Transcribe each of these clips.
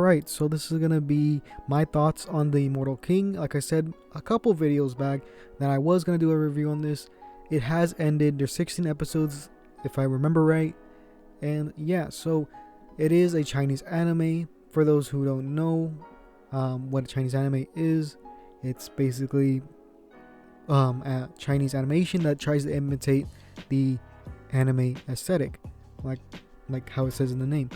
Alright, so this is gonna be my thoughts on the Immortal King. Like I said a couple videos back that I was gonna do a review on this. It has ended. There's 16 episodes if I remember right. And yeah, so it is a Chinese anime. For those who don't know what a Chinese anime is, it's basically a Chinese animation that tries to imitate the anime aesthetic, like how it says in the name.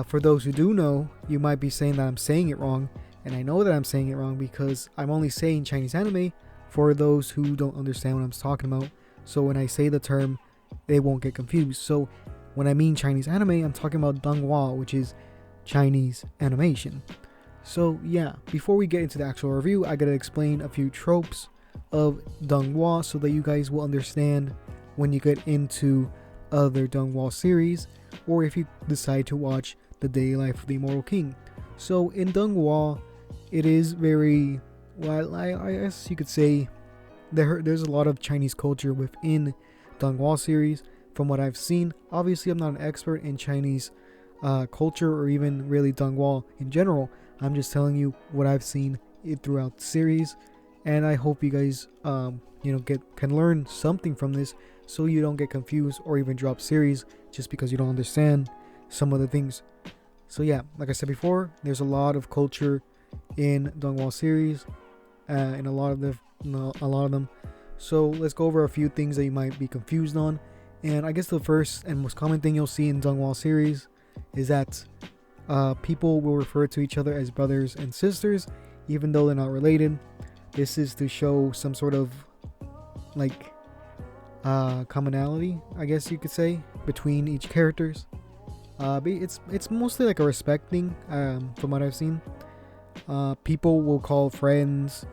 For those who do know, you might be saying that I'm saying it wrong, and I know that I'm saying it wrong because I'm only saying Chinese anime for those who don't understand what I'm talking about. So when I say the term, they won't get confused. So when I mean Chinese anime, I'm talking about Donghua, which is Chinese animation. So yeah, before we get into the actual review, I gotta explain a few tropes of Donghua so that you guys will understand when you get into other Donghua series, or if you decide to watch the daily life of the Immortal King. So in Donghua, it is very, well, I guess you could say there's a lot of Chinese culture within Donghua series from what I've seen. Obviously, I'm not an expert in Chinese culture or even really Donghua in general. I'm just telling you what I've seen throughout the series, and I hope you guys can learn something from this, so you don't get confused or even drop series just because you don't understand some of the things. So yeah, like I said before, there's a lot of culture in Donghua series, and a lot of them. So let's go over a few things that you might be confused on. And I guess the first and most common thing you'll see in Donghua series is that people will refer to each other as brothers and sisters, even though they're not related. This is to show some sort of commonality, I guess you could say, between each characters. But it's mostly like a respect thing, from what I've seen. People will call friends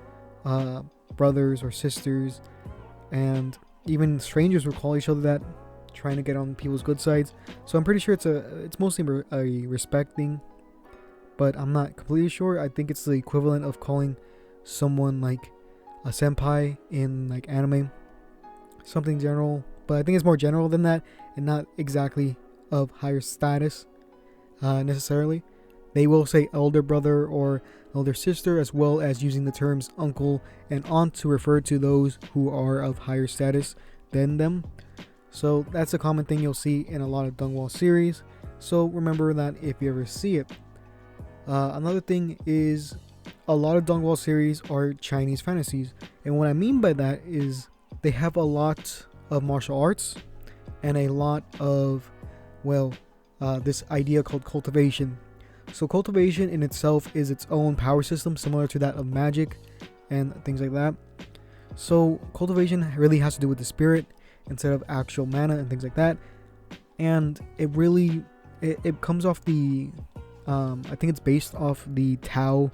brothers or sisters, and even strangers will call each other that, trying to get on people's good sides. So I'm pretty sure it's mostly a respect thing, but I'm not completely sure. I think it's the equivalent of calling someone like a senpai in like anime, something general, but I think it's more general than that and not exactly of higher status necessarily. They will say elder brother or elder sister, as well as using the terms uncle and aunt to refer to those who are of higher status than them. So that's a common thing you'll see in a lot of Donghua series, so remember that if you ever see it. Another thing is a lot of Donghua series are Chinese fantasies, and what I mean by that is they have a lot of martial arts and a lot of, this idea called cultivation. So cultivation in itself is its own power system, similar to that of magic and things like that. So cultivation really has to do with the spirit instead of actual mana and things like that. And it really, it comes off the, I think it's based off the Tao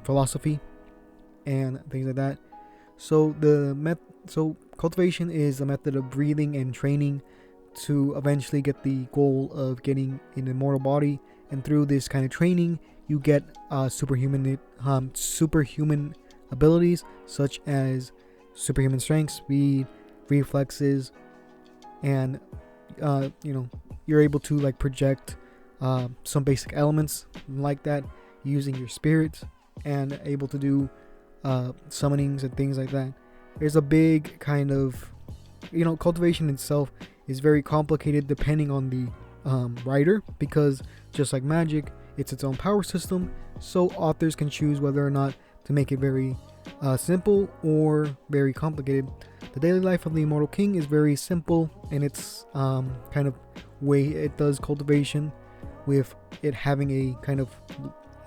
philosophy and things like that. So so cultivation is a method of breathing and training to eventually get the goal of getting an immortal body. And through this kind of training, you get superhuman abilities such as superhuman strength, speed, reflexes, and you're able to like project some basic elements like that using your spirit, and able to do summonings and things like that. There's a big kind of, cultivation itself is very complicated depending on the writer, because just like magic, it's its own power system, so authors can choose whether or not to make it very simple or very complicated. The daily life of the Immortal King is very simple in its kind of way it does cultivation, with it having a kind of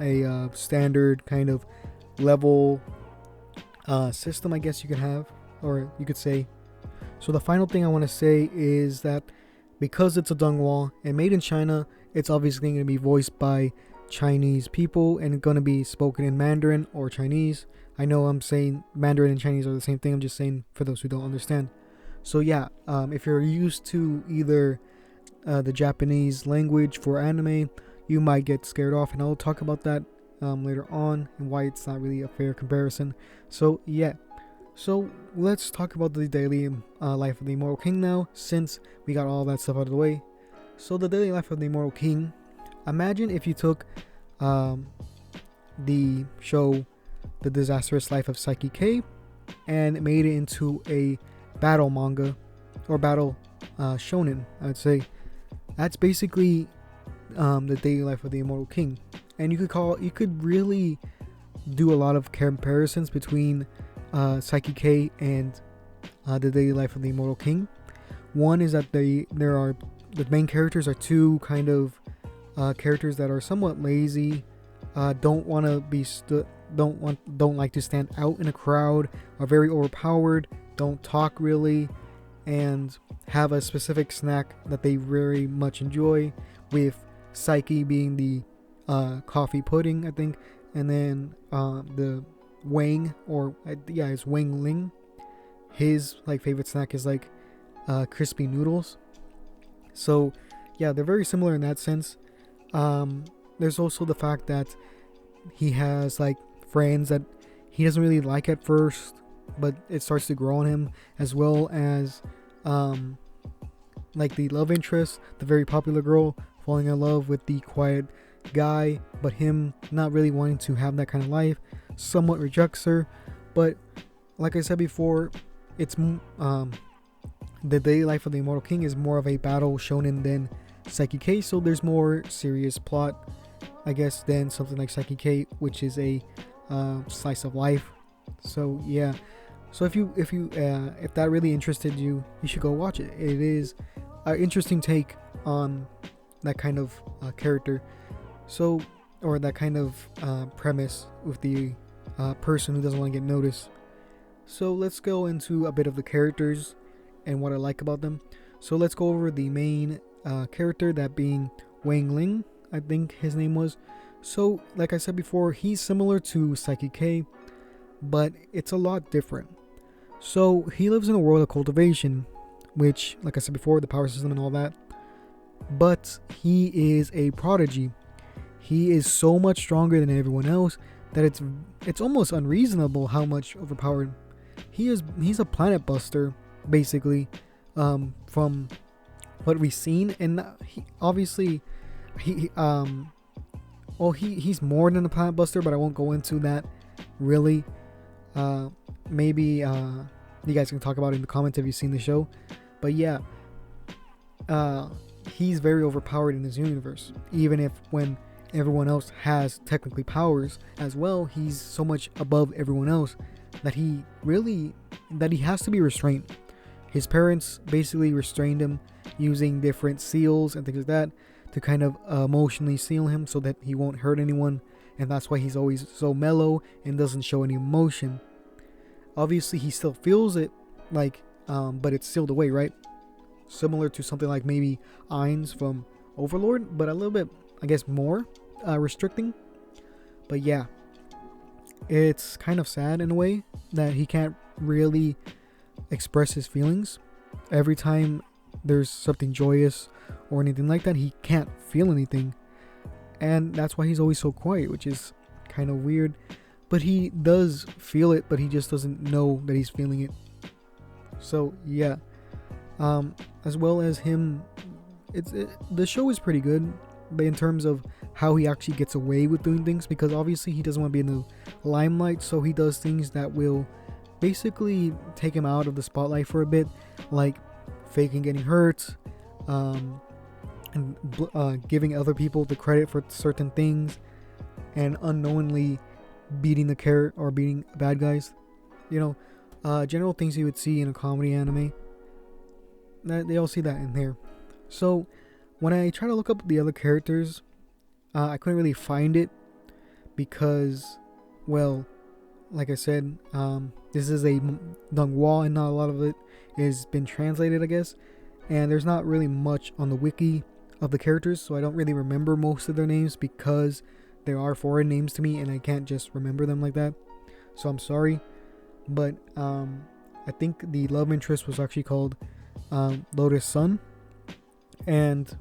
a standard kind of level system, I guess you could have, or you could say. So the final thing I want to say is that because it's a Donghua and made in China, it's obviously going to be voiced by Chinese people and going to be spoken in Mandarin or Chinese. I know I'm saying Mandarin and Chinese are the same thing. I'm just saying for those who don't understand. So yeah, if you're used to either the Japanese language for anime, you might get scared off, and I'll talk about that later on and why it's not really a fair comparison. So yeah. So let's talk about the daily life of the Immortal King now, since we got all that stuff out of the way. So the daily life of the Immortal King, imagine if you took um, the show The Disastrous Life of Psyche K, and made it into a battle manga or battle shonen, I would say. That's basically the daily life of the Immortal King, and you could really do a lot of comparisons between Psyche K and the daily life of the Immortal King. One is that the main characters are two kind of characters that are somewhat lazy, don't want to be don't like to stand out in a crowd, are very overpowered, don't talk really, and have a specific snack that they very much enjoy, with Psyche being the coffee pudding, I think, and then the Wang, or it's Wang Ling, his like favorite snack is like crispy noodles. So yeah, they're very similar in that sense. There's also the fact that he has like friends that he doesn't really like at first, but it starts to grow on him, as well as like the love interest, the very popular girl falling in love with the quiet guy, but him not really wanting to have that kind of life, somewhat rejects her. But like I said before, it's the daily life of the Immortal King is more of a battle shonen than Psyche K, so there's more serious plot, I guess, than something like Psyche K, which is a slice of life. So yeah, so if that really interested you, you should go watch it. It is an interesting take on that kind of character, so, or that kind of premise with the person who doesn't want to get noticed. So let's go into a bit of the characters and what I like about them. So let's go over the main character, that being Wang Ling, I think his name was. So like I said before, he's similar to Psyche K, but it's a lot different. So he lives in a world of cultivation, which, like I said before, the power system and all that, but he is a prodigy. He is so much stronger than everyone else that it's almost unreasonable how much overpowered he is. He's a planet buster, basically, from what we've seen, and he's more than a planet buster, but I won't go into that really. Maybe you guys can talk about it in the comments if you've seen the show. But yeah, he's very overpowered in this universe, even if when everyone else has technically powers as well, he's so much above everyone else that he has to be restrained. His parents basically restrained him using different seals and things like that to kind of emotionally seal him so that he won't hurt anyone, and that's why he's always so mellow and doesn't show any emotion. Obviously he still feels it, like but it's sealed away, right? Similar to something like maybe Ainz from Overlord, but a little bit, I guess, more restricting. But yeah, it's kind of sad in a way that he can't really express his feelings. Every time there's something joyous or anything like that, he can't feel anything, and that's why he's always so quiet, which is kind of weird. But he does feel it, but he just doesn't know that he's feeling it. So yeah, as well as him, the show is pretty good, but in terms of how he actually gets away with doing things, because obviously he doesn't want to be in the limelight, so he does things that will basically take him out of the spotlight for a bit, like faking getting hurt, and giving other people the credit for certain things, and unknowingly beating beating bad guys. General things you would see in a comedy anime. They all see that in here. So when I try to look up the other characters, I couldn't really find it because, well, like I said, this is a Donghua and not a lot of it has been translated, I guess, and there's not really much on the wiki of the characters, so I don't really remember most of their names because they are foreign names to me and I can't just remember them like that, so I'm sorry. But I think the love interest was actually called Lotus Sun, and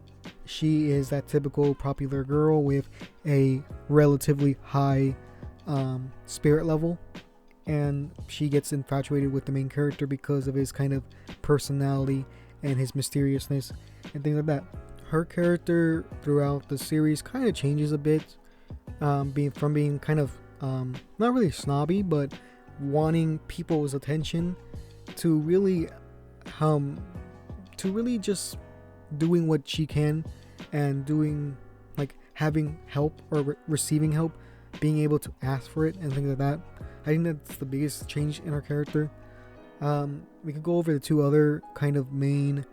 she is that typical popular girl with a relatively high spirit level, and she gets infatuated with the main character because of his kind of personality and his mysteriousness and things like that. Her character throughout the series kind of changes a bit, being kind of not really snobby, but wanting people's attention to really just doing what she can and doing like having help or receiving help, being able to ask for it and things like that. I think that's the biggest change in our character. We could go over the two other kind of main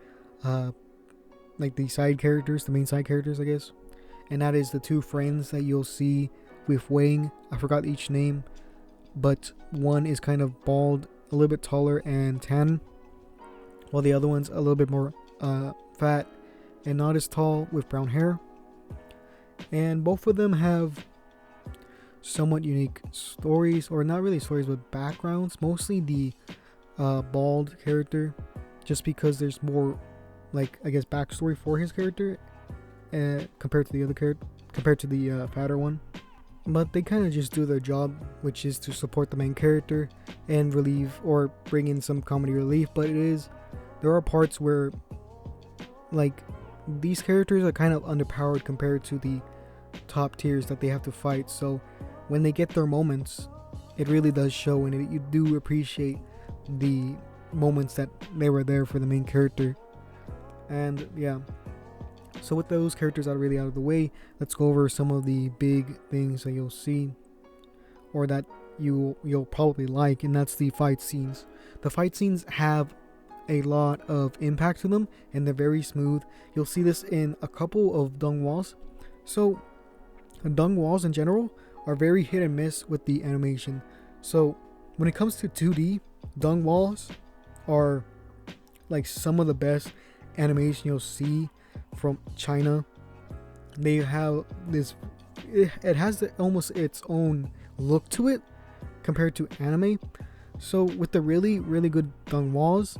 like the main side characters, I guess, and that is the two friends that you'll see with Wang. I forgot each name, but one is kind of bald, a little bit taller and tan, while the other one's a little bit more fat and not as tall with brown hair. And both of them have somewhat unique stories, or not really stories, but backgrounds. Mostly the bald character, just because there's more, like, I guess, backstory for his character compared to the other character, compared to the fatter one. But they kind of just do their job, which is to support the main character and relieve or bring in some comedy relief. But there are parts where, like, these characters are kind of underpowered compared to the top tiers that they have to fight. So when they get their moments, it really does show, and you do appreciate the moments that they were there for the main character. And yeah, so with those characters out of the way, let's go over some of the big things that you'll see, or that you'll probably like, and that's the fight scenes. The fight scenes have a lot of impact to them, and they're very smooth. You'll see this in a couple of Donghuas. So Donghuas in general are very hit and miss with the animation. So when it comes to 2D, Donghuas are like some of the best animation you'll see from China. They have this, it has almost its own look to it compared to anime. So with the really good Donghuas,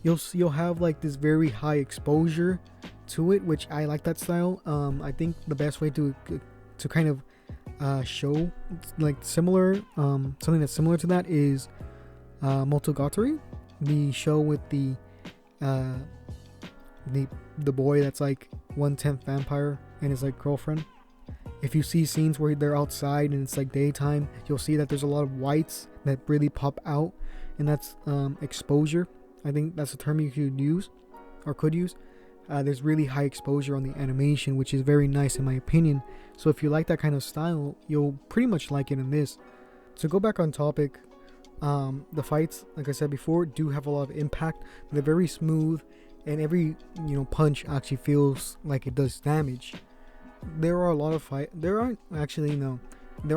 you'll have like this very high exposure to it, which I like that style. I think the best way to kind of show like similar something that's similar to that is Motogatari, the show with the boy that's like 1/10 vampire and his like girlfriend. If you see scenes where they're outside and it's like daytime, you'll see that there's a lot of whites that really pop out, and that's exposure. I think that's a term you could use. There's really high exposure on the animation, which is very nice in my opinion. So if you like that kind of style, you'll pretty much like it in this. To go back on topic, the fights, like I said before, do have a lot of impact. They're very smooth, and every punch actually feels like it does damage. There are a lot of there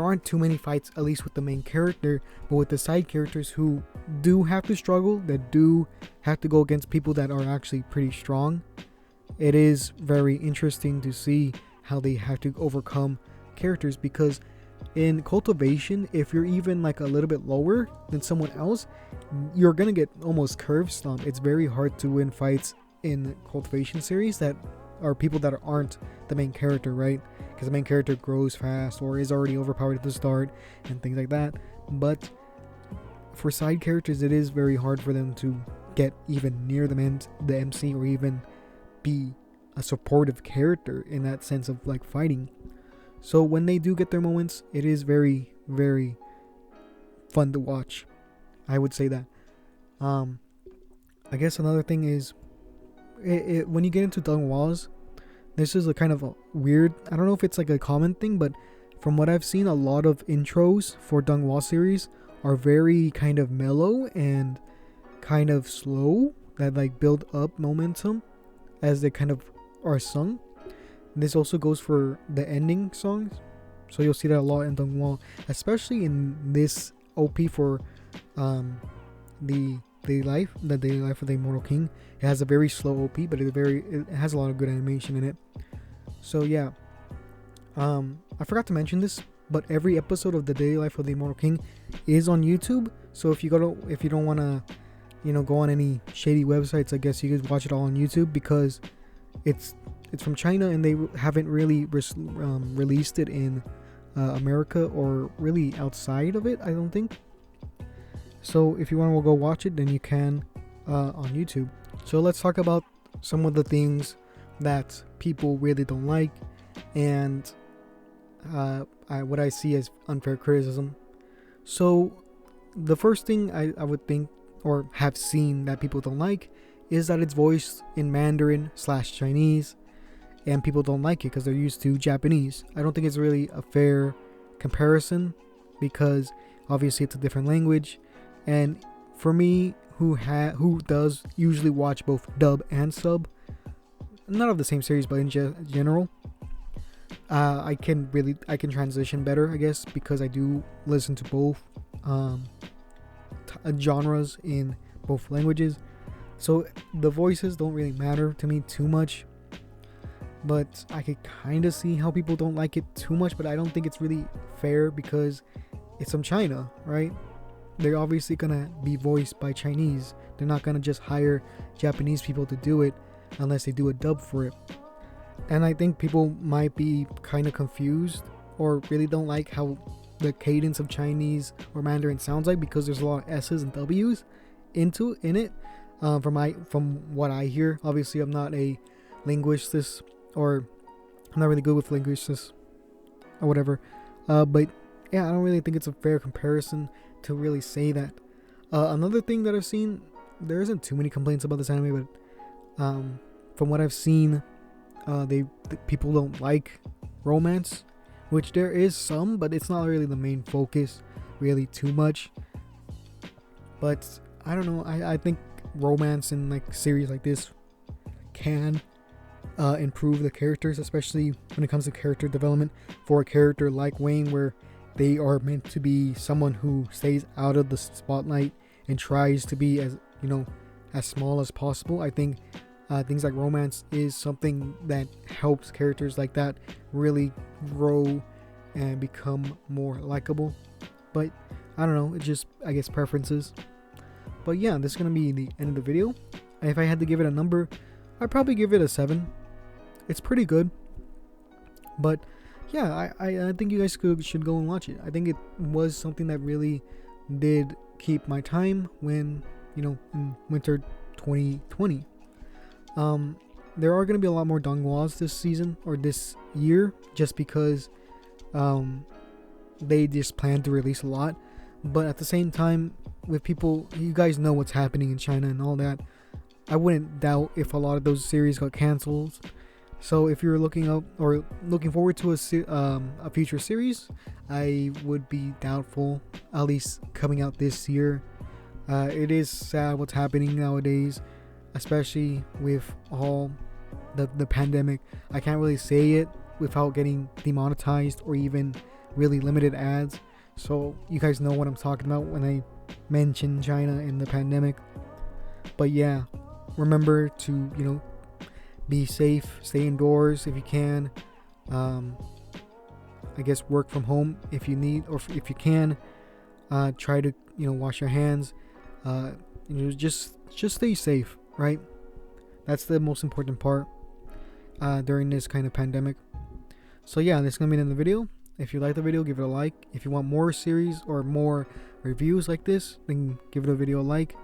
aren't too many fights, at least with the main character, but with the side characters who do have to struggle, that do have to go against people that are actually pretty strong. It is very interesting to see how they have to overcome characters, because in Cultivation, if you're even like a little bit lower than someone else, you're gonna get almost curve stomped. It's very hard to win fights in Cultivation series that are people that aren't the main character, right? Because the main character grows fast or is already overpowered at the start and things like that. But for side characters, it is very hard for them to get even near the MC, or even be a supportive character in that sense of like fighting. So when they do get their moments, it is very, very fun to watch. I would say that. I guess another thing is, when you get into Donghua, this is a kind of a weird, I don't know if it's like a common thing, but from what I've seen, a lot of intros for Donghua series are very kind of mellow and kind of slow, that like build up momentum as they kind of are sung. This also goes for the ending songs, so you'll see that a lot in Donghua, especially in this OP for the daily life of the Immortal King. It has a very slow OP, but it has a lot of good animation in it. So yeah, I forgot to mention this, but every episode of the daily life of the Immortal King is on YouTube. So if you don't want to go on any shady websites, I guess you could watch it all on YouTube, because it's from China and they haven't really released it in America, or really outside of it, I don't think. So if you want to go watch it, then you can on YouTube. So let's talk about some of the things that people really don't like, and what I see as unfair criticism. So the first thing I would think or have seen that people don't like is that it's voiced in Mandarin / Chinese, and people don't like it because they're used to Japanese. I don't think it's really a fair comparison because obviously it's a different language, and for me, who does usually watch both dub and sub, not of the same series but in general, I can transition better, I guess, because I do listen to both genres in both languages. So the voices don't really matter to me too much, but I could kind of see how people don't like it too much. But I don't think it's really fair because it's from China, right? They're obviously gonna be voiced by Chinese. They're not gonna just hire Japanese people to do it unless they do a dub for it. And I think people might be kind of confused or really don't like how the cadence of Chinese or Mandarin sounds like, because there's a lot of S's and W's in it. From what I hear, obviously I'm not a linguist, or I'm not really good with linguistics or whatever. But yeah, I don't really think it's a fair comparison to really say that. Another thing that I've seen, there isn't too many complaints about this anime, but from what I've seen, people don't like romance, which there is some, but it's not really the main focus really too much. But I don't know, I think romance in like series like this can improve the characters, especially when it comes to character development for a character like Wayne, where they are meant to be someone who stays out of the spotlight and tries to be as small as possible. I think things like romance is something that helps characters like that really grow and become more likable. But I don't know, it's just, I guess, preferences. But yeah, this is gonna be the end of the video. And if I had to give it a number, I'd probably give it a 7. It's pretty good. But yeah, I think you guys should go and watch it. I think it was something that really did keep my time when, in winter 2020. There are going to be a lot more Donghuas this season or this year, just because they just plan to release a lot. But at the same time, with people, you guys know what's happening in China and all that, I wouldn't doubt if a lot of those series got cancelled. So if you're looking forward to a future series, I would be doubtful, at least coming out this year. It is sad what's happening nowadays, especially with all the pandemic. I can't really say it without getting demonetized or even really limited ads. So you guys know what I'm talking about when I mention China and the pandemic. But yeah, remember to, be safe, stay indoors if you can. I guess work from home if you need, or if you can. Try to, wash your hands. Just stay safe, right? That's the most important part during this kind of pandemic. So yeah, this is gonna be the end of the video. If you like the video, give it a like. If you want more series or more reviews like this, then give it a video a like.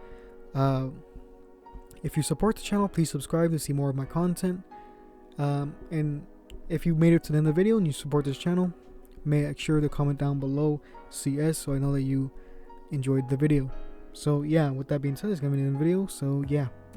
If you support the channel, please subscribe to see more of my content. And if you made it to the end of the video and you support this channel, make sure to comment down below CS so I know that you enjoyed the video. So yeah, with that being said, it's gonna be the end of the video. So yeah.